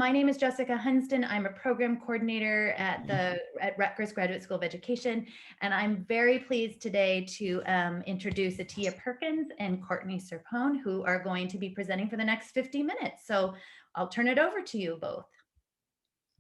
my name is Jessica Hunston. I'm a program coordinator at Rutgers Graduate School of Education, and I'm very pleased today to introduce Atia Perkins and Courtney Serpone, who are going to be presenting for the next 50 minutes. So I'll turn it over to you both.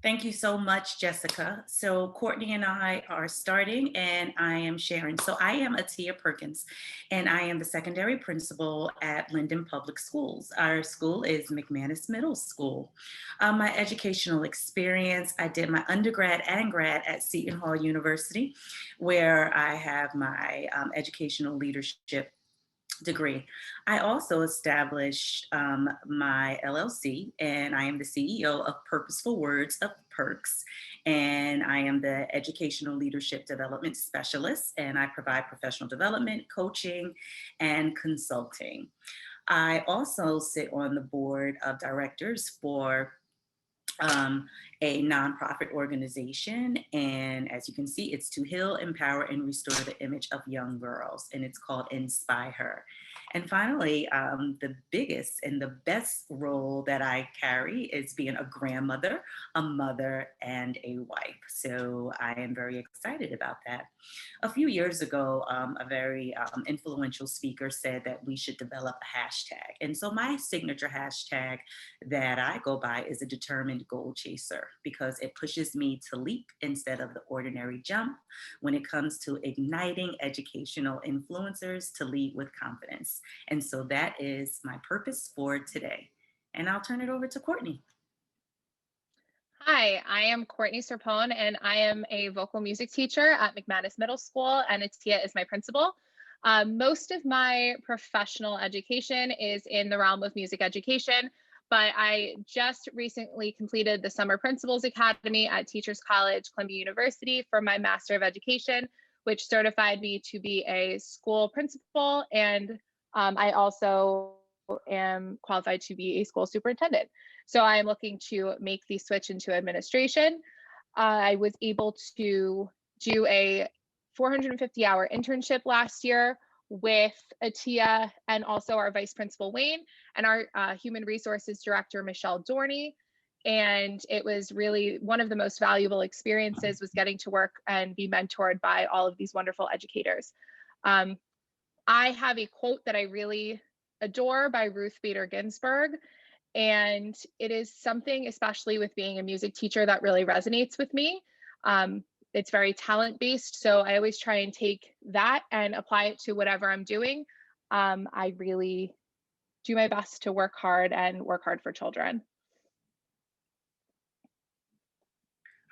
Thank you so much, Jessica. So Courtney and I are starting, and I am sharing. So I am Atia Perkins, and I am the secondary principal at Linden Public Schools. Our school is McManus Middle School. My educational experience, I did my undergrad and grad at Seton Hall University, where I have my educational leadership degree. I also established my LLC, and I am the CEO of Purposeful Words of Perks, and I am the Educational Leadership Development Specialist, and I provide professional development, coaching, and consulting. I also sit on the board of directors for a nonprofit organization. And as you can see, it's to heal, empower, and restore the image of young girls. And it's called Inspire Her. And finally, the biggest and the best role that I carry is being a grandmother, a mother, and a wife. So I am very excited about that. A few years ago, a very influential speaker said that we should develop a hashtag. And so my signature hashtag that I go by is a determined goal chaser, because it pushes me to leap instead of the ordinary jump when it comes to igniting educational influencers to lead with confidence. And so that is my purpose for today. And I'll turn it over to Courtney. Hi, I am Courtney Serpone, and I am a vocal music teacher at McManus Middle School, and Atia is my principal. Most of my professional education is in the realm of music education, but I just recently completed the Summer Principals Academy at Teachers College, Columbia University for my Master of Education, which certified me to be a school principal, and I also am qualified to be a school superintendent. So I am looking to make the switch into administration. I was able to do a 450-hour internship last year with Atia and also our vice principal, Wayne, and our human resources director, Michelle Dorney. And it was really one of the most valuable experiences, was getting to work and be mentored by all of these wonderful educators. I have a quote that I really adore by Ruth Bader Ginsburg. And it is something, especially with being a music teacher, that really resonates with me. It's very talent-based, so I always try and take that and apply it to whatever I'm doing. I really do my best to work hard and work hard for children.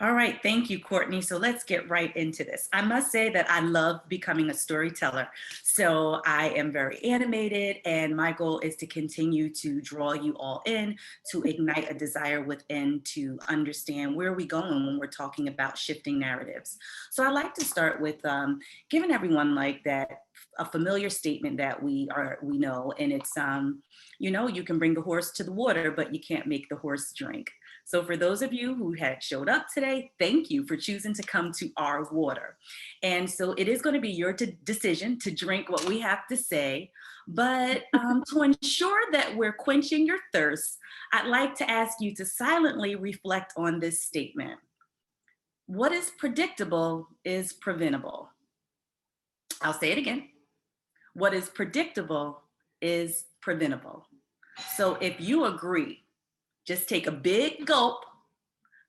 All right, thank you, Courtney. So let's get right into this. I must say that I love becoming a storyteller. So I am very animated, and my goal is to continue to draw you all in, to ignite a desire within, to understand where we're going when we're talking about shifting narratives. So I'd like to start with giving everyone like that a familiar statement that we know, and it's you can bring the horse to the water, but you can't make the horse drink. So for those of you who had showed up today, thank you for choosing to come to our water. And so it is going to be your decision to drink what we have to say. But to ensure that we're quenching your thirst, I'd like to ask you to silently reflect on this statement. What is predictable is preventable. I'll say it again. What is predictable is preventable. So if you agree, just take a big gulp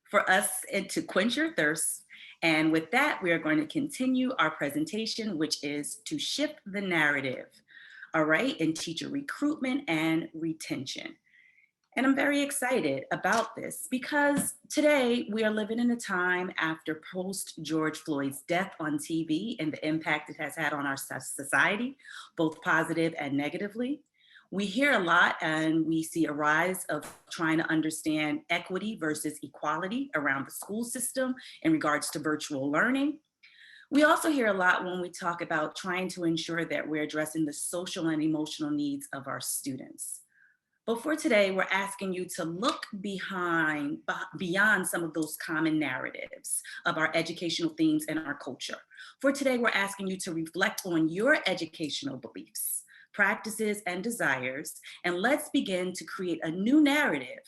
for us and to quench your thirst. And with that, we are going to continue our presentation, which is to shift the narrative, all right, in teacher recruitment and retention. And I'm very excited about this because today we are living in a time after post-George Floyd's death on TV and the impact it has had on our society, both positive and negatively. We hear a lot and we see a rise of trying to understand equity versus equality around the school system in regards to virtual learning. We also hear a lot when we talk about trying to ensure that we're addressing the social and emotional needs of our students. But for today, we're asking you to look beyond some of those common narratives of our educational themes and our culture. For today, we're asking you to reflect on your educational beliefs, practices, and desires, and let's begin to create a new narrative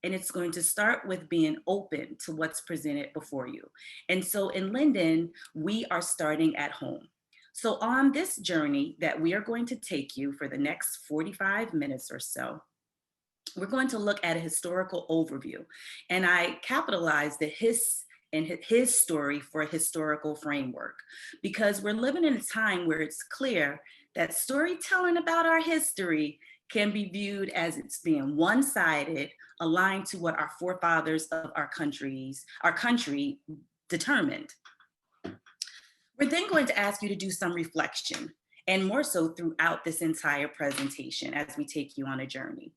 And it's going to start with being open to what's presented before you. And so in Linden, we are starting at home. So on this journey that we are going to take you for the next 45 minutes or so, we're going to look at a historical overview. And I capitalized the his story for a historical framework, because we're living in a time where it's clear that storytelling about our history can be viewed as it's being one-sided, aligned to what our forefathers of our country determined. We're then going to ask you to do some reflection, and more so throughout this entire presentation as we take you on a journey.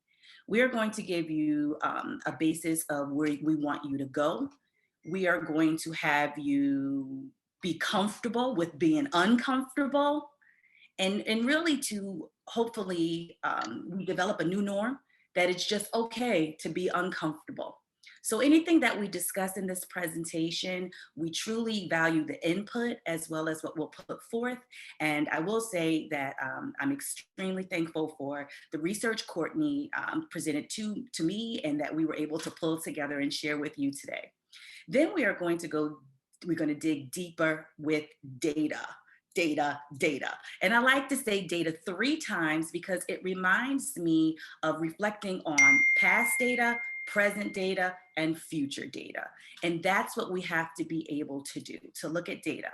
We are going to give you a basis of where we want you to go. We are going to have you be comfortable with being uncomfortable, and really to hopefully we develop a new norm that it's just okay to be uncomfortable. So anything that we discuss in this presentation, we truly value the input as well as what we'll put forth. And I will say that I'm extremely thankful for the research Courtney presented to me, and that we were able to pull together and share with you today. Then we're going to dig deeper with data. And I like to say data 3 times because it reminds me of reflecting on past data, present data, and future data. And that's what we have to be able to do, to look at data.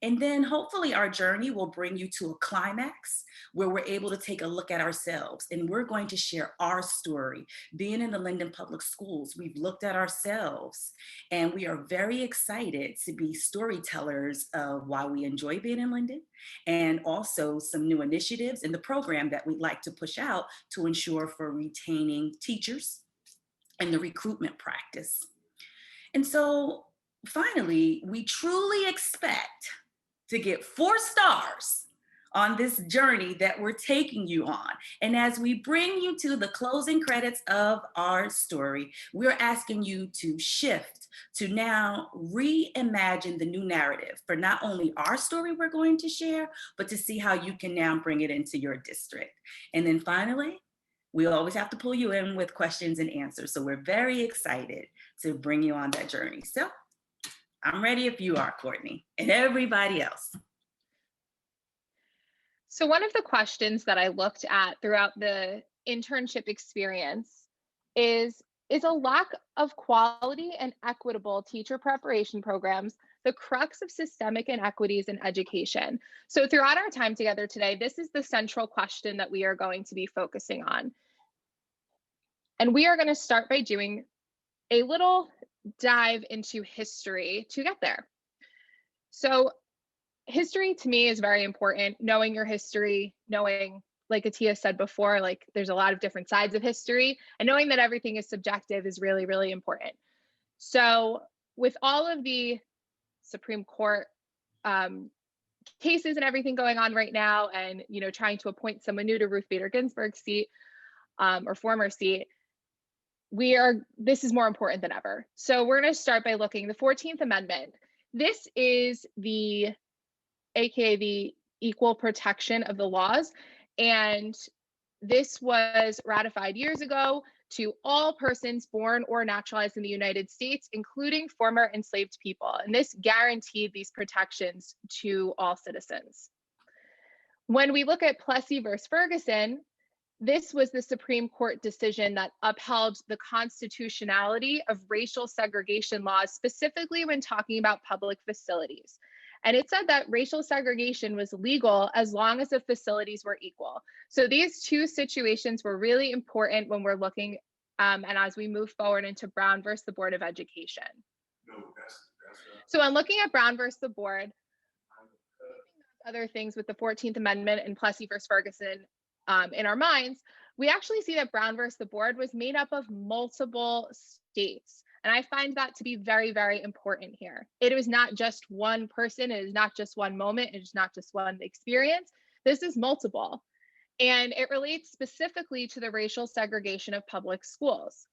And then hopefully our journey will bring you to a climax where we're able to take a look at ourselves, and we're going to share our story. Being in the Linden Public Schools, we've looked at ourselves, and we are very excited to be storytellers of why we enjoy being in Linden, and also some new initiatives in the program that we'd like to push out to ensure for retaining teachers and the recruitment practice. And so finally, we truly expect to get 4 stars on this journey that we're taking you on. And as we bring you to the closing credits of our story, we're asking you to shift to now reimagine the new narrative for not only our story we're going to share, but to see how you can now bring it into your district. And then finally, we always have to pull you in with questions and answers. So we're very excited to bring you on that journey. So I'm ready if you are, Courtney, and everybody else. So one of the questions that I looked at throughout the internship experience is a lack of quality and equitable teacher preparation programs the crux of systemic inequities in education? So throughout our time together today, this is the central question that we are going to be focusing on. And we are going to start by doing a little dive into history to get there. So history to me is very important. Knowing your history, knowing, like Atia said before, like there's a lot of different sides of history, and knowing that everything is subjective is really, really important. So with all of the Supreme Court cases and everything going on right now, and trying to appoint someone new to Ruth Bader Ginsburg's seat or former seat, this is more important than ever. So we're going to start by looking the 14th Amendment. This is AKA the equal protection of the laws. And this was ratified years ago to all persons born or naturalized in the United States, including former enslaved people. And this guaranteed these protections to all citizens. When we look at Plessy versus Ferguson, this was the Supreme Court decision that upheld the constitutionality of racial segregation laws, specifically when talking about public facilities. And it said that racial segregation was legal as long as the facilities were equal. So these two situations were really important when we're looking and as we move forward into Brown versus the Board of Education. So when looking at Brown versus the Board, other things with the 14th Amendment and Plessy versus Ferguson in our minds, we actually see that Brown versus the Board was made up of multiple states. And I find that to be very, very important here. It was not just one person. It is not just one moment. It is not just one experience. This is multiple. And it relates specifically to the racial segregation of public schools.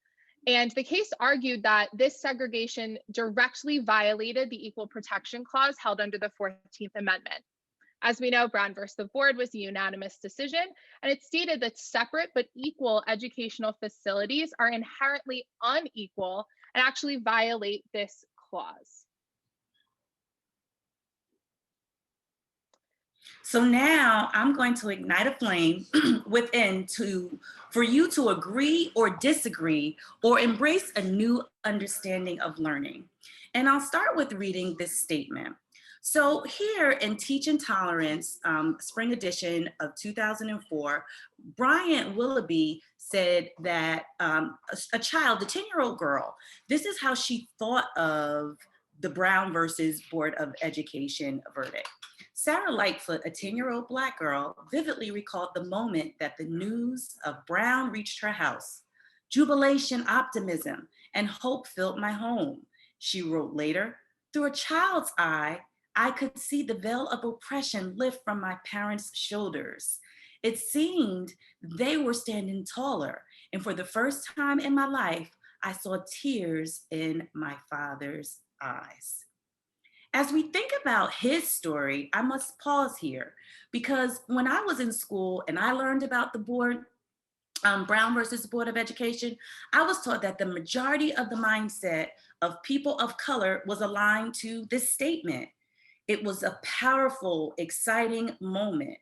And the case argued that this segregation directly violated the Equal Protection Clause held under the 14th Amendment. As we know, Brown versus the board was a unanimous decision, and it stated that separate but equal educational facilities are inherently unequal and actually violate this clause. So now I'm going to ignite a flame within for you to agree or disagree or embrace a new understanding of learning. And I'll start with reading this statement. So here in Teach Intolerance, spring edition of 2004, Bryant Willoughby said that a child, the 10-year-old girl, this is how she thought of the Brown versus Board of Education verdict. Sarah Lightfoot, a 10-year-old Black girl, vividly recalled the moment that the news of Brown reached her house. Jubilation, optimism, and hope filled my home. She wrote later, through a child's eye, I could see the veil of oppression lift from my parents' shoulders. It seemed they were standing taller, and for the first time in my life, I saw tears in my father's eyes. As we think about his story, I must pause here because when I was in school and I learned about the board, Brown versus the Board of Education, I was taught that the majority of the mindset of people of color was aligned to this statement. It was a powerful, exciting moment.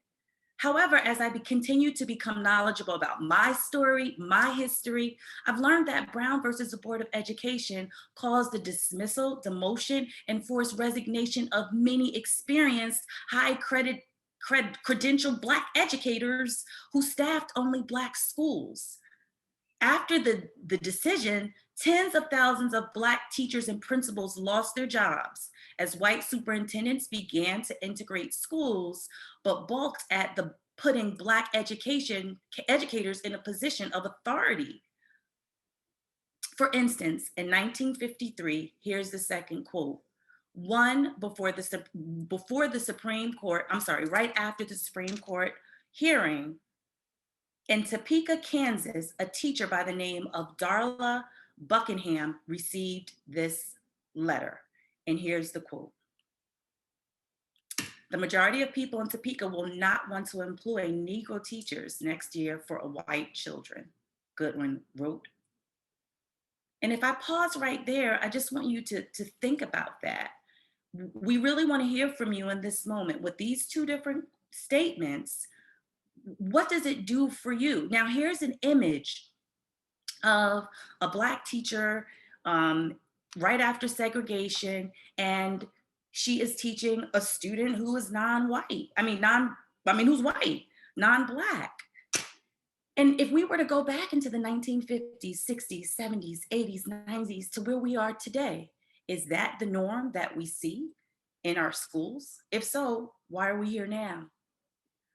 However, as I continue to become knowledgeable about my story, my history, I've learned that Brown versus the Board of Education caused the dismissal, demotion, and forced resignation of many experienced, credentialed Black educators who staffed only Black schools. After the decision, tens of thousands of Black teachers and principals lost their jobs as white superintendents began to integrate schools, but balked at the putting Black educators in a position of authority. For instance, in 1953, here's the second quote. Before the Supreme Court, right after the Supreme Court hearing, in Topeka, Kansas, a teacher by the name of Darla Buckingham received this letter. And here's the quote. The majority of people in Topeka will not want to employ Negro teachers next year for white children, Goodwin wrote. And if I pause right there, I just want you to think about that. We really want to hear from you in this moment with these two different statements. What does it do for you? Now, here's an image of a Black teacher right after segregation, and she is teaching a student who is non-white. Who's white, non-Black. And if we were to go back into the 1950s, 60s, 70s, 80s, 90s to where we are today, is that the norm that we see in our schools? If so, why are we here now?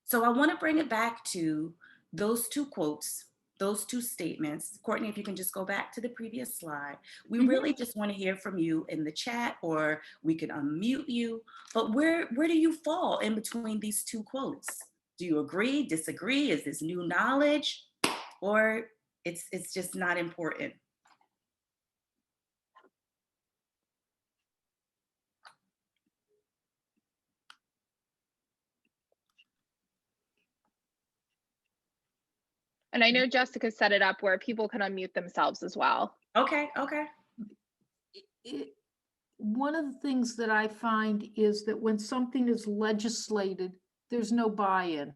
So I want to bring it back to those two quotes, those two statements. Courtney, if you can just go back to the previous slide. We really just want to hear from you in the chat, or we can unmute you. But where do you fall in between these two quotes? Do you agree, disagree? Is this new knowledge, or it's just not important? And I know Jessica set it up where people can unmute themselves as well. Okay. One of the things that I find is that when something is legislated, there's no buy-in.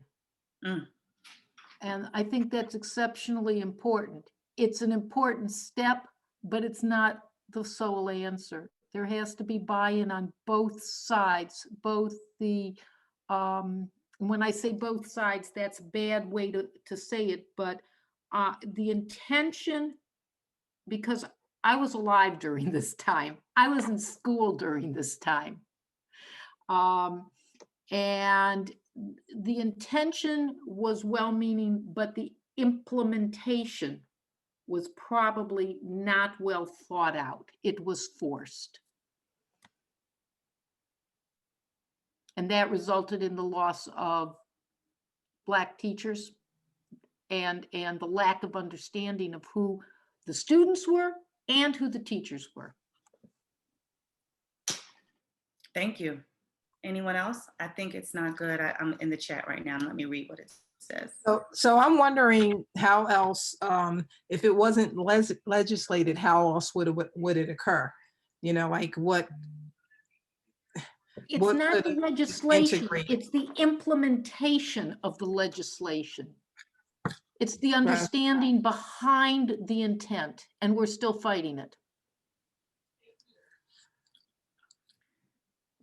And I think that's exceptionally important. It's an important step, but it's not the sole answer. There has to be buy-in on both sides, both the, when I say both sides, that's a bad way to say it, but the intention, because I was alive during this time. I was in school during this time. And the intention was well-meaning, but the implementation was probably not well thought out. It was forced. And that resulted in the loss of Black teachers and the lack of understanding of who the students were and who the teachers were. Thank you. Anyone else? I think it's not good. I'm in the chat right now. Let me read what it says. So I'm wondering how else, if it wasn't legislated, how else would it occur? You know, like what? It's What not would the it legislation, integrate? it's the implementation of the legislation. It's the Right. understanding behind the intent, and we're still fighting it.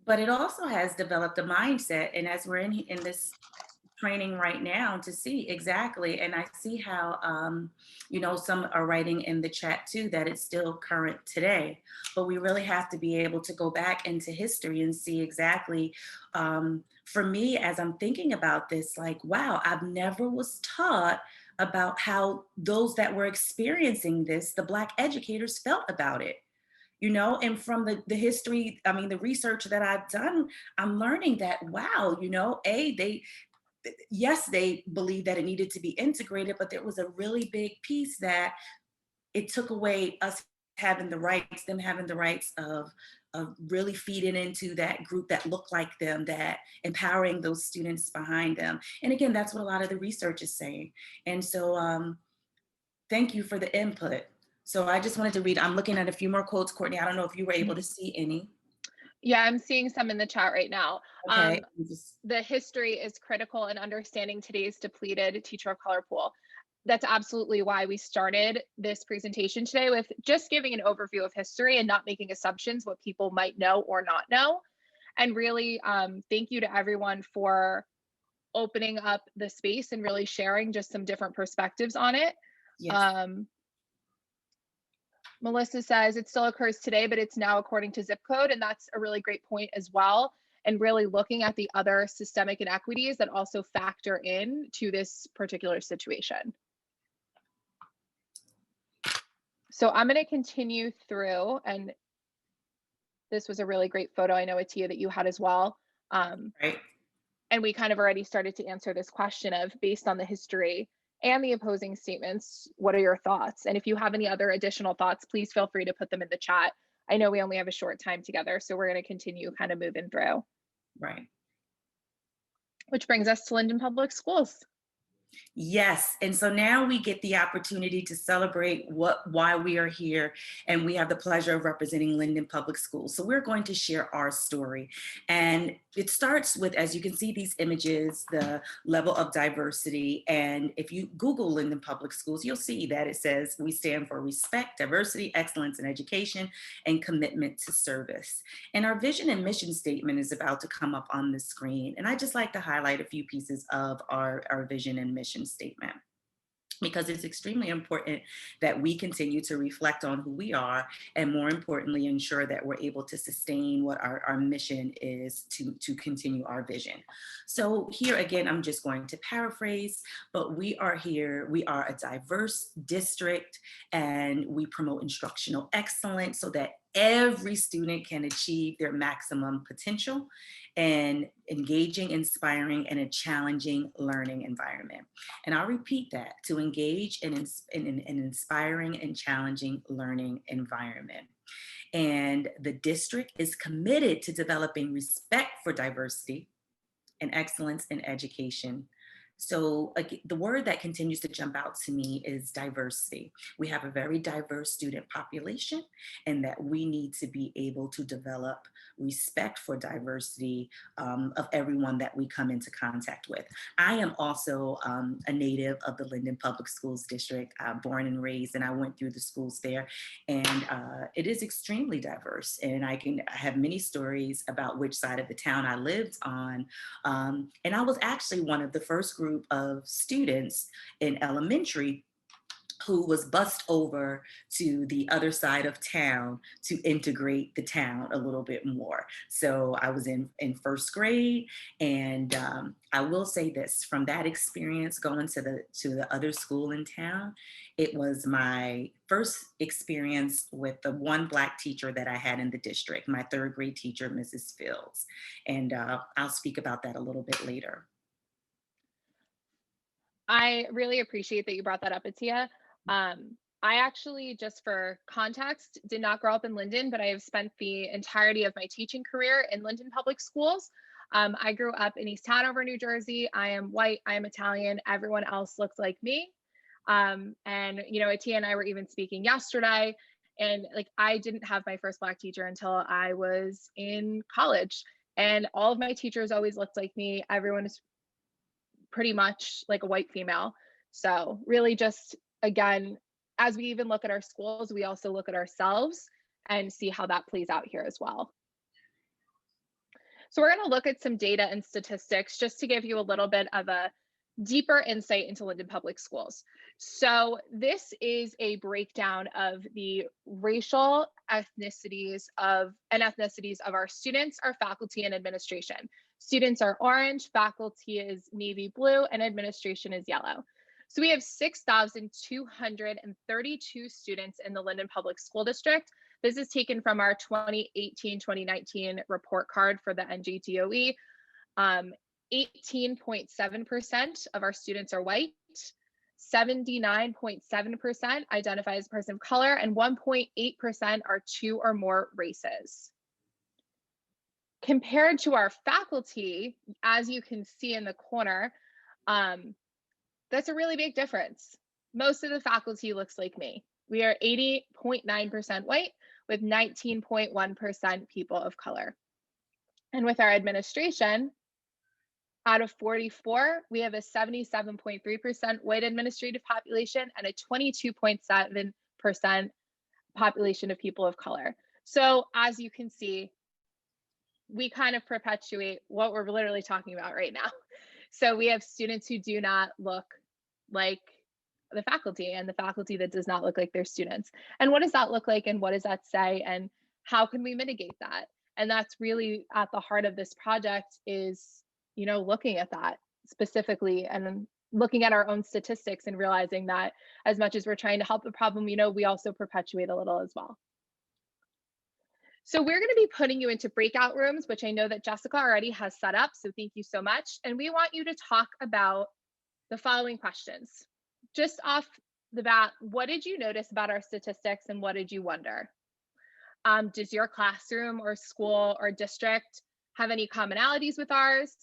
But it also has developed a mindset, and as we're in this training right now to see exactly, and I see how you know, some are writing in the chat too that it's still current today, but we really have to be able to go back into history and see exactly. For me, as I'm thinking about this, like, wow, I've never was taught about how those that were experiencing this, the Black educators, felt about it. You know, and from the history, I mean, the research that I've done, I'm learning that, wow, you know, yes, they believed that it needed to be integrated, but there was a really big piece that it took away us having the rights, them having the rights of really feeding into that group that looked like them, that empowering those students behind them. And again, that's what a lot of the research is saying. And so thank you for the input. So I just wanted to read, I'm looking at a few more quotes, Courtney. I don't know if you were able to see any. Yeah, I'm seeing some in the chat right now. Okay. The history is critical in understanding today's depleted teacher of color pool. That's absolutely why we started this presentation today with just giving an overview of history and not making assumptions what people might know or not know. And really, thank you to everyone for opening up the space and really sharing just some different perspectives on it. Yes. Melissa says it still occurs today, but it's now according to zip code. And that's a really great point as well. And really looking at the other systemic inequities that also factor in to this particular situation. So I'm going to continue through, and this was a really great photo. I know, Atia, that you had as well. Right. And we kind of already started to answer this question of, based on the history and the opposing statements, what are your thoughts? And if you have any other additional thoughts, please feel free to put them in the chat. I know we only have a short time together, so we're going to continue kind of moving through. Right. Which brings us to Linden Public Schools. Yes, and so now we get the opportunity to celebrate why we are here, and we have the pleasure of representing Linden Public Schools. So we're going to share our story, and it starts with, as you can see these images, the level of diversity. And if you Google Linden Public Schools, you'll see that it says we stand for respect, diversity, excellence in education, and commitment to service. And our vision and mission statement is about to come up on the screen, and I'd just like to highlight a few pieces of our vision and mission statement, because it's extremely important that we continue to reflect on who we are, and more importantly, ensure that we're able to sustain what our mission is to continue our vision. So here again, I'm just going to paraphrase, but we are here, we are a diverse district, and we promote instructional excellence so that every student can achieve their maximum potential, and engaging, inspiring, and a challenging learning environment. And I'll repeat that: to engage in an inspiring and challenging learning environment. And the district is committed to developing respect for diversity and excellence in education. So the word that continues to jump out to me is diversity. We have a very diverse student population, and that we need to be able to develop respect for diversity of everyone that we come into contact with. I am also a native of the Linden Public Schools District, born and raised, and I went through the schools there, and it is extremely diverse. And I have many stories about which side of the town I lived on. And I was actually one of the first group of students in elementary who was bused over to the other side of town to integrate the town a little bit more. So I was in first grade, and I will say this: from that experience going to the other school in town, it was my first experience with the one Black teacher that I had in the district, my third grade teacher, Mrs. Fields. And I'll speak about that a little bit later. I really appreciate that you brought that up, Atia. I actually, just for context, did not grow up in Linden, but I have spent the entirety of my teaching career in Linden Public Schools. I grew up in East Hanover, New Jersey. I am white, I am Italian, everyone else looks like me. And, you know, Atia and I were even speaking yesterday, and like, I didn't have my first Black teacher until I was in college. And all of my teachers always looked like me. Everyone is pretty much like a white female. So really just, again, as we even look at our schools, we also look at ourselves and see how that plays out here as well. So we're going to look at some data and statistics just to give you a little bit of a deeper insight into Linden Public Schools. So this is a breakdown of the racial ethnicities of our students, our faculty, and administration. Students are orange, faculty is navy blue, and administration is yellow. So we have 6,232 students in the Linden Public School District. This is taken from our 2018-2019 report card for the NJDOE. 18.7% of our students are white, 79.7% identify as a person of color, and 1.8% are 2 or more races. Compared to our faculty, as you can see in the corner, that's a really big difference. Most of the faculty looks like me. We are 80.9% white with 19.1% people of color. And with our administration, out of 44, we have a 77.3% white administrative population and a 22.7% population of people of color. So as you can see, we kind of perpetuate what we're literally talking about right now. So we have students who do not look like the faculty, and the faculty that does not look like their students. And what does that look like, and what does that say, and how can we mitigate that? And that's really at the heart of this project is, you know, looking at that specifically and looking at our own statistics and realizing that as much as we're trying to help the problem, you know, we also perpetuate a little as well. So we're going to be putting you into breakout rooms, which I know that Jessica already has set up. So thank you so much. And we want you to talk about the following questions. Just off the bat, what did you notice about our statistics and what did you wonder? Does your classroom or school or district have any commonalities with ours,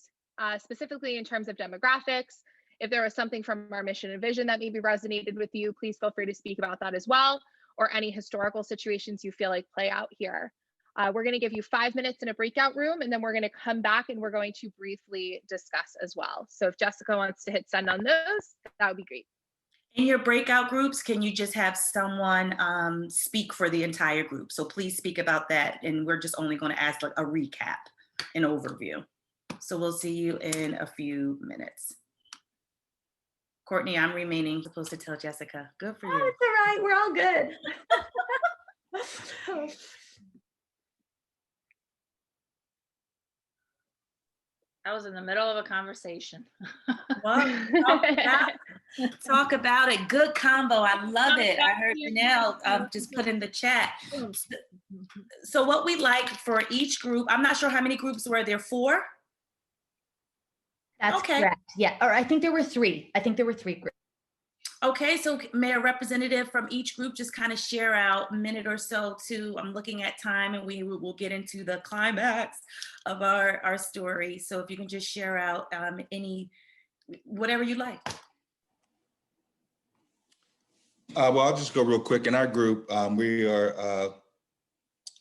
specifically in terms of demographics? If there was something from our mission and vision that maybe resonated with you, please feel free to speak about that as well, or any historical situations you feel like play out here. We're going to give you 5 minutes in a breakout room, and then we're going to come back and we're going to briefly discuss as well. So if Jessica wants to hit send on those, that would be great. In your breakout groups, can you just have someone speak for the entire group? So please speak about that. And we're just only going to ask like a recap, an overview. So we'll see you in a few minutes. Courtney, I'm remaining supposed to tell Jessica. Good for you. Oh, it's all right. We're all good. I was in the middle of a conversation. Well, talk about it. Good combo. I love it. I heard Janelle just put in the chat. So what we like for each group, I'm not sure how many groups were there, 4? That's correct. Yeah, or I think there were 3. I think there were 3 groups. Okay, so may a representative from each group just kind of share out a minute or so to, I'm looking at time and we will get into the climax of our story. So if you can just share out whatever you like. Well, I'll just go real quick. In our group, we are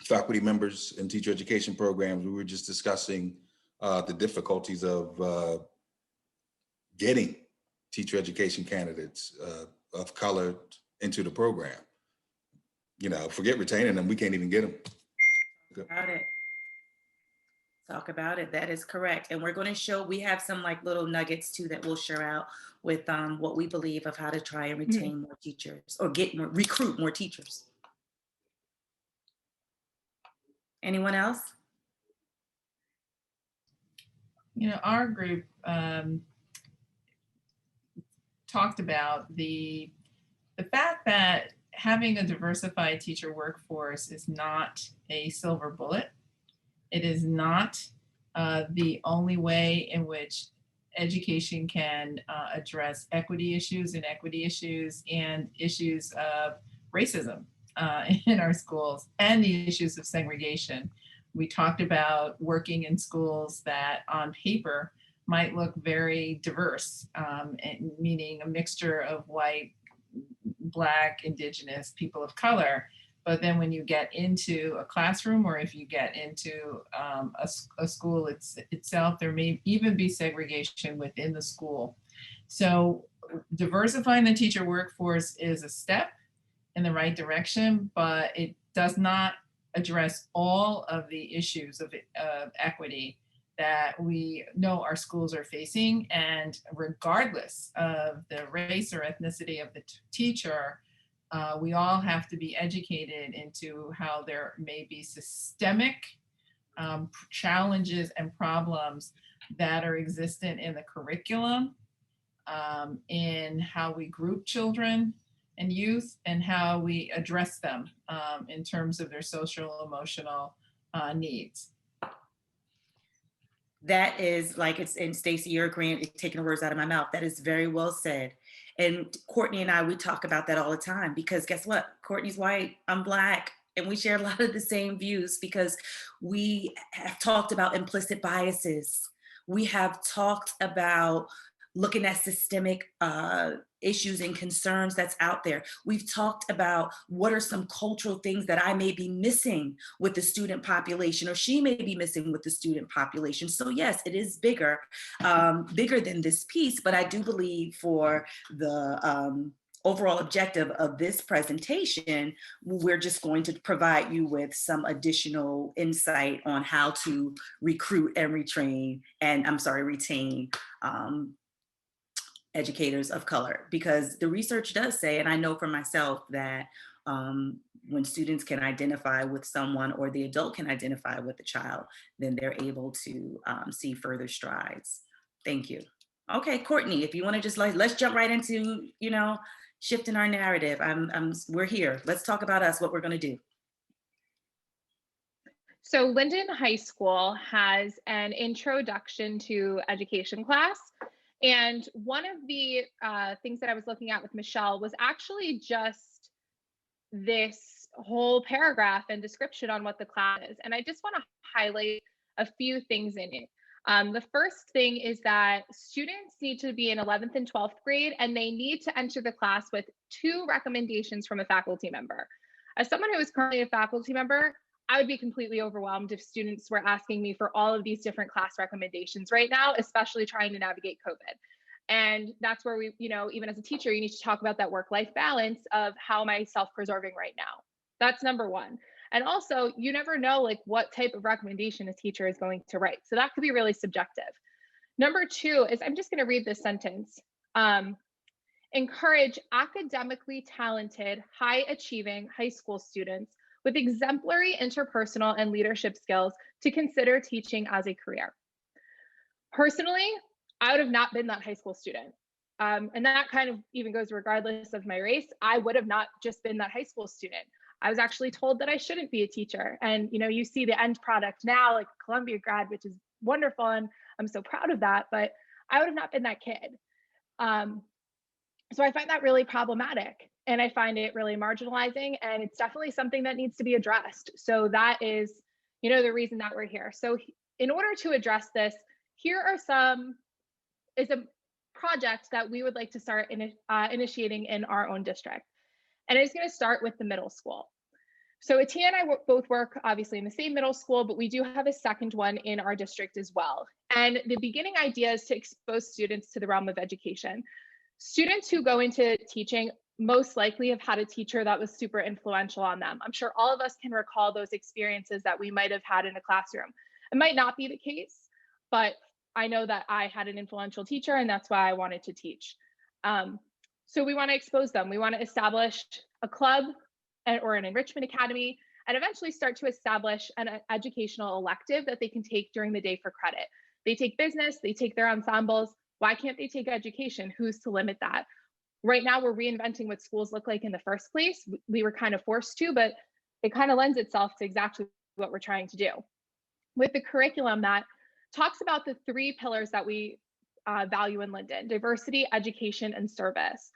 faculty members in teacher education programs. We were just discussing the difficulties of getting teacher education candidates of color into the program. You know, forget retaining them, we can't even get them. Talk about it. That is correct. And we're going to show, we have some like little nuggets too that we'll share out with what we believe of how to try and retain more teachers or recruit more teachers. Anyone else? You know, our group talked about the fact that having a diversified teacher workforce is not a silver bullet. It is not the only way in which education can address equity issues and issues of racism in our schools and the issues of segregation. We talked about working in schools that on paper might look very diverse, meaning a mixture of white, Black, Indigenous, people of color. But then when you get into a classroom, or if you get into a school itself, there may even be segregation within the school. So diversifying the teacher workforce is a step in the right direction, but it does not address all of the issues of equity that we know our schools are facing. And regardless of the race or ethnicity of the teacher, we all have to be educated into how there may be systemic challenges and problems that are existent in the curriculum, in how we group children and youth, and how we address them in terms of their social, emotional needs. That is like it's, and Stacey, you're agreeing, taking the words out of my mouth. That is very well said. And Courtney and I, we talk about that all the time, because guess what? Courtney's white, I'm Black, and we share a lot of the same views because we have talked about implicit biases. We have talked about looking at systemic issues and concerns that's out there. We've talked about what are some cultural things that I may be missing with the student population, or she may be missing with the student population. So yes, it is bigger, bigger than this piece, but I do believe for the overall objective of this presentation, we're just going to provide you with some additional insight on how to recruit and retrain, and retain educators of color, because the research does say, and I know for myself, that when students can identify with someone, or the adult can identify with the child, then they're able to see further strides. Thank you. Okay, Courtney, if you want to just let's jump right into, shifting our narrative. We're here. Let's talk about us, what we're going to do. So Linden High School has an introduction to education class. And one of the things that I was looking at with Michelle was actually just this whole paragraph and description on what the class is. And I just want to highlight a few things in it. The first thing is that students need to be in 11th and 12th grade, and they need to enter the class with 2 recommendations from a faculty member. As someone who is currently a faculty member, I would be completely overwhelmed if students were asking me for all of these different class recommendations right now, especially trying to navigate COVID. And that's where we, even as a teacher, you need to talk about that work-life balance of how am I self-preserving right now? That's number one. And also, you never know what type of recommendation a teacher is going to write. So that could be really subjective. Number 2 is, I'm just going to read this sentence. Encourage academically talented, high-achieving high school students with exemplary interpersonal and leadership skills to consider teaching as a career. Personally, I would have not been that high school student. And that kind of even goes regardless of my race. I would have not just been that high school student. I was actually told that I shouldn't be a teacher. And you see the end product now, like a Columbia grad, which is wonderful. And I'm so proud of that, but I would have not been that kid. So I find that really problematic. And I find it really marginalizing, and it's definitely something that needs to be addressed. So that is, the reason that we're here. So in order to address this, here are is a project that we would like to start initiating in our own district. And it's going to start with the middle school. So Atiya and I both work obviously in the same middle school, but we do have a second one in our district as well. And the beginning idea is to expose students to the realm of education. Students who go into teaching most likely have had a teacher that was super influential on them. I'm sure all of us can recall those experiences that we might have had in a classroom. It might not be the case, but I know that I had an influential teacher, and that's why I wanted to teach. So we want to expose them. We want to establish a club or an enrichment academy, and eventually start to establish an educational elective that they can take during the day for credit. They take business, they take their ensembles. Why can't they take education? Who's to limit that? Right now, we're reinventing what schools look like in the first place. We were kind of forced to, but it kind of lends itself to exactly what we're trying to do. With the curriculum that talks about the 3 pillars that we value in Linden: diversity, education, and service.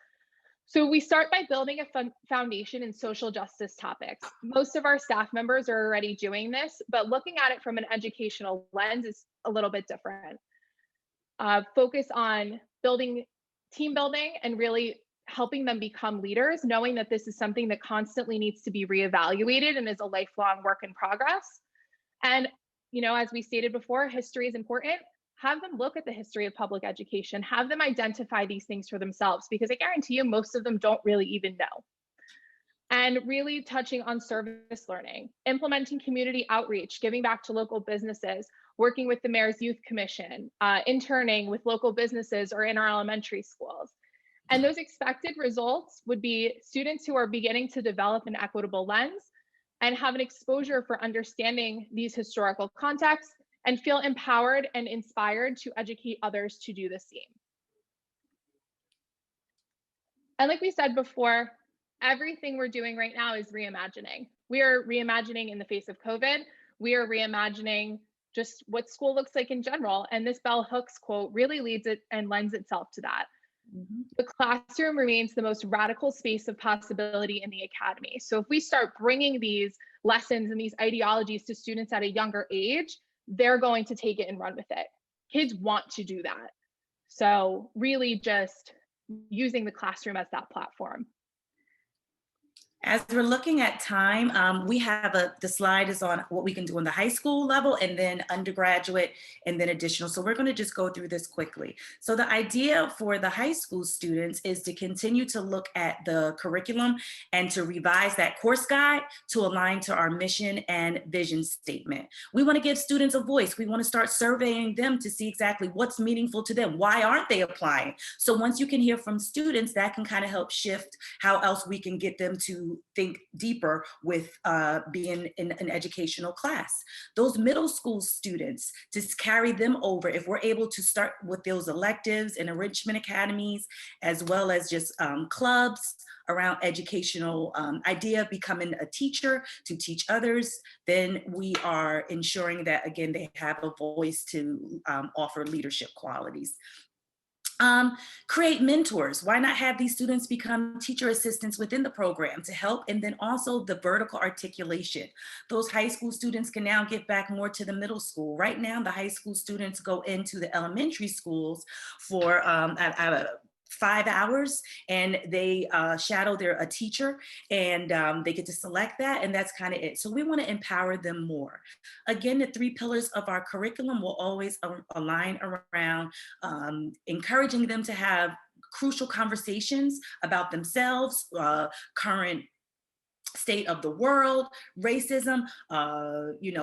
So we start by building a foundation in social justice topics. Most of our staff members are already doing this, but looking at it from an educational lens is a little bit different. Focus on building team building and really helping them become leaders, knowing that this is something that constantly needs to be reevaluated and is a lifelong work in progress. And, as we stated before, history is important. Have them look at the history of public education, have them identify these things for themselves, because I guarantee you most of them don't really even know. And really touching on service learning, implementing community outreach, giving back to local businesses, working with the Mayor's Youth Commission, interning with local businesses or in our elementary schools. And those expected results would be students who are beginning to develop an equitable lens and have an exposure for understanding these historical contexts and feel empowered and inspired to educate others to do the same. And like we said before, everything we're doing right now is reimagining. We are reimagining in the face of COVID. We are reimagining just what school looks like in general. And this Bell Hooks quote really leads it and lends itself to that. The classroom remains the most radical space of possibility in the academy. So if we start bringing these lessons and these ideologies to students at a younger age, they're going to take it and run with it. Kids want to do that. So really just using the classroom as that platform. As we're looking at time, we have the slide is on what we can do on the high school level and then undergraduate and then additional. So we're going to just go through this quickly. So the idea for the high school students is to continue to look at the curriculum and to revise that course guide to align to our mission and vision statement. We want to give students a voice. We want to start surveying them to see exactly what's meaningful to them. Why aren't they applying? So once you can hear from students, that can kind of help shift how else we can get them to think deeper with being in an educational class. Those middle school students, to carry them over, if we're able to start with those electives and enrichment academies, as well as just clubs around educational idea of becoming a teacher to teach others, then we are ensuring that, again, they have a voice to offer leadership qualities. Create mentors. Why not have these students become teacher assistants within the program to help? And then also the vertical articulation. Those high school students can now give back more to the middle school. Right now, the high school students go into the elementary schools for 5 hours, and they shadow a teacher, and they get to select that, and that's kind of it. So we want to empower them more. Again, the 3 pillars of our curriculum will always align around encouraging them to have crucial conversations about themselves, current state of the world, racism,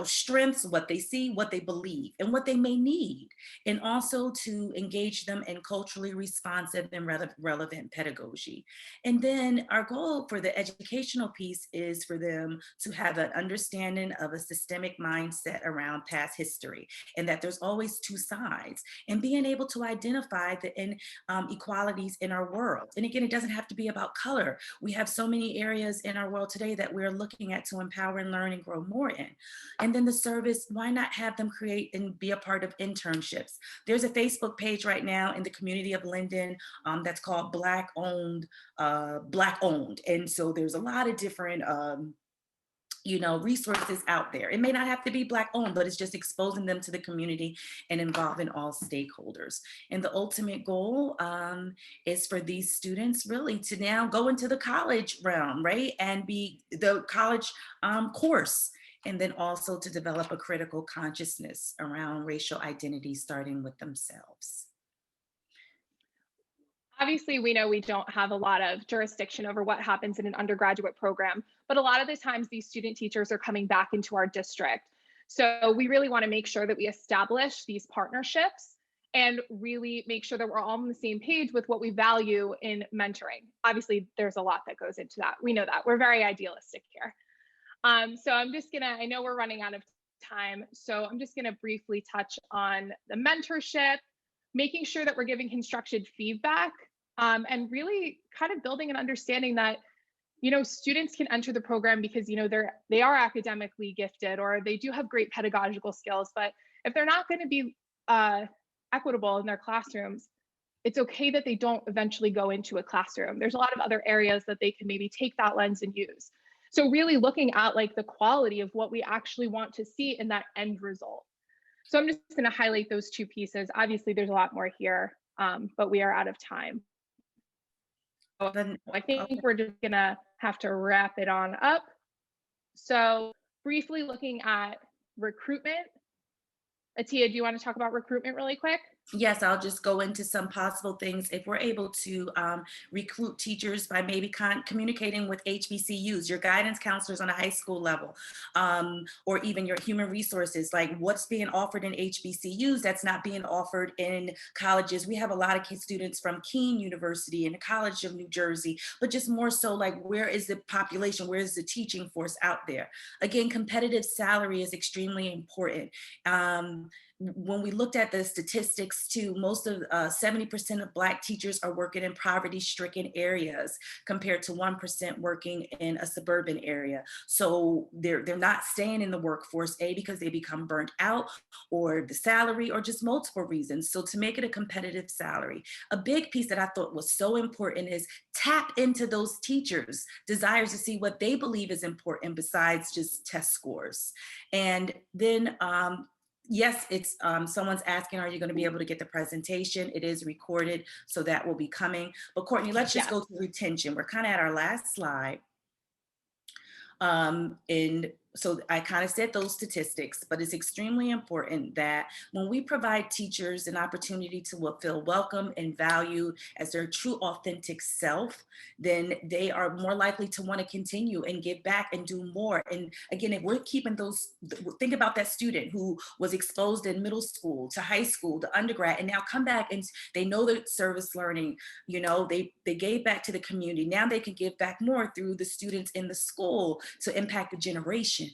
strengths, what they see, what they believe, and what they may need, and also to engage them in culturally responsive and relevant pedagogy. And then our goal for the educational piece is for them to have an understanding of a systemic mindset around past history, and that there's always 2 sides, and being able to identify the inequalities in our world. And again, it doesn't have to be about color. We have so many areas in our world today that we're looking at to empower and learn and grow more in. And then the service, why not have them create and be a part of internships? There's a Facebook page right now in the community of Linden that's called Black Owned. And so there's a lot of different resources out there. It may not have to be Black owned, but it's just exposing them to the community and involving all stakeholders. And the ultimate goal is for these students really to now go into the college realm, right? And be the college course. And then also to develop a critical consciousness around racial identity, starting with themselves. Obviously, we know we don't have a lot of jurisdiction over what happens in an undergraduate program, but a lot of the times these student teachers are coming back into our district. So we really want to make sure that we establish these partnerships and really make sure that we're all on the same page with what we value in mentoring. Obviously, there's a lot that goes into that. We know that. We're very idealistic here. So I'm just I know we're running out of time, so I'm just gonna briefly touch on the mentorship, making sure that we're giving constructed feedback, and really kind of building an understanding that, students can enter the program because, they are academically gifted or they do have great pedagogical skills, but if they're not going to be equitable in their classrooms, it's okay that they don't eventually go into a classroom. There's a lot of other areas that they can maybe take that lens and use. So really looking at like the quality of what we actually want to see in that end result. So I'm just going to highlight those two pieces. Obviously, there's a lot more here, but we are out of time. So I think we're just going to have to wrap it on up. So briefly looking at recruitment. Atia, do you want to talk about recruitment really quick? Yes, I'll just go into some possible things. If we're able to recruit teachers by maybe communicating with HBCUs, your guidance counselors on a high school level, or even your human resources, like what's being offered in HBCUs that's not being offered in colleges. We have a lot of students from Keene University and the College of New Jersey, but just more so like where is the population, where is the teaching force out there? Again, competitive salary is extremely important. When we looked at the statistics too, most of 70% of Black teachers are working in poverty-stricken areas compared to 1% working in a suburban area. So they're not staying in the workforce, A, because they become burnt out, or the salary, or just multiple reasons. So to make it a competitive salary, a big piece that I thought was so important is tap into those teachers' desires to see what they believe is important besides just test scores. And then yes, it's someone's asking, are you going to be able to get the presentation? It is recorded, so that will be coming. But Courtney, let's just go to retention. We're kind of at our last slide. And so I kind of said those statistics, but it's extremely important that when we provide teachers an opportunity to feel welcome and valued as their true authentic self, then they are more likely to want to continue and give back and do more. And again, if we're keeping those, think about that student who was exposed in middle school to high school to undergrad, and now come back and they know that service learning, you know, they gave back to the community. Now they can give back more through the students in the school to impact the generation.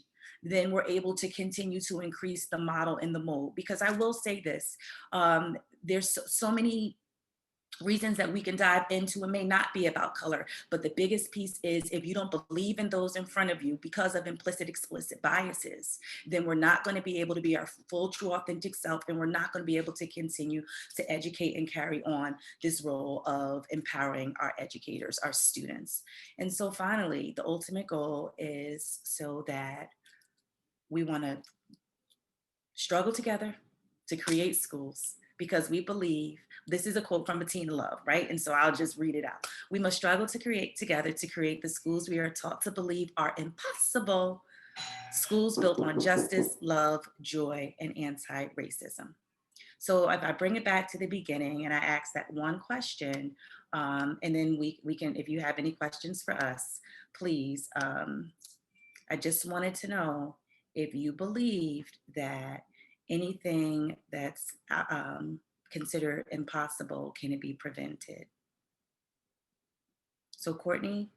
Then we're able to continue to increase the model and the mold. Because I will say this, there's so many reasons that we can dive into. It may not be about color, but the biggest piece is if you don't believe in those in front of you because of implicit, explicit biases, then we're not going to be able to be our full, true, authentic self, and we're not going to be able to continue to educate and carry on this role of empowering our educators, our students. And so finally, the ultimate goal is so that we want to struggle together to create schools, because we believe, this is a quote from Bettina Love, right? And so I'll just read it out. We must struggle to create together to create the schools we are taught to believe are impossible. Schools built on justice, love, joy, and anti-racism. So if I bring it back to the beginning and I ask that one question, and then we can, if you have any questions for us, please, I just wanted to know if you believed that anything that's considered impossible, can it be prevented? So Courtney?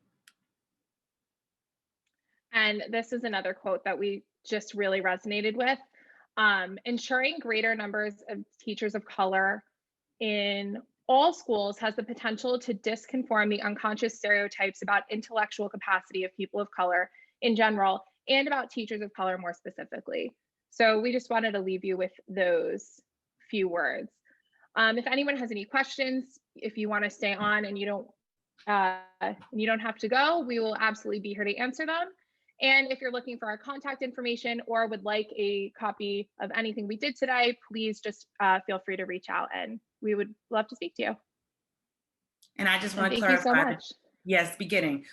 And this is another quote that we just really resonated with. Ensuring greater numbers of teachers of color in all schools has the potential to disconform the unconscious stereotypes about intellectual capacity of people of color in general, and about teachers of color more specifically. So we just wanted to leave you with those few words. If anyone has any questions, if you want to stay on and you don't have to go, we will absolutely be here to answer them. And if you're looking for our contact information or would like a copy of anything we did today, please just feel free to reach out and we would love to speak to you. And I just want to clarify. Thank you so much. Yes, beginning.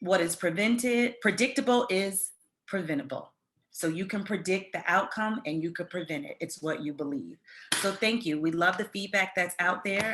What is predictable is preventable. So you can predict the outcome and you can prevent it. It's what you believe. So thank you. We love the feedback that's out there.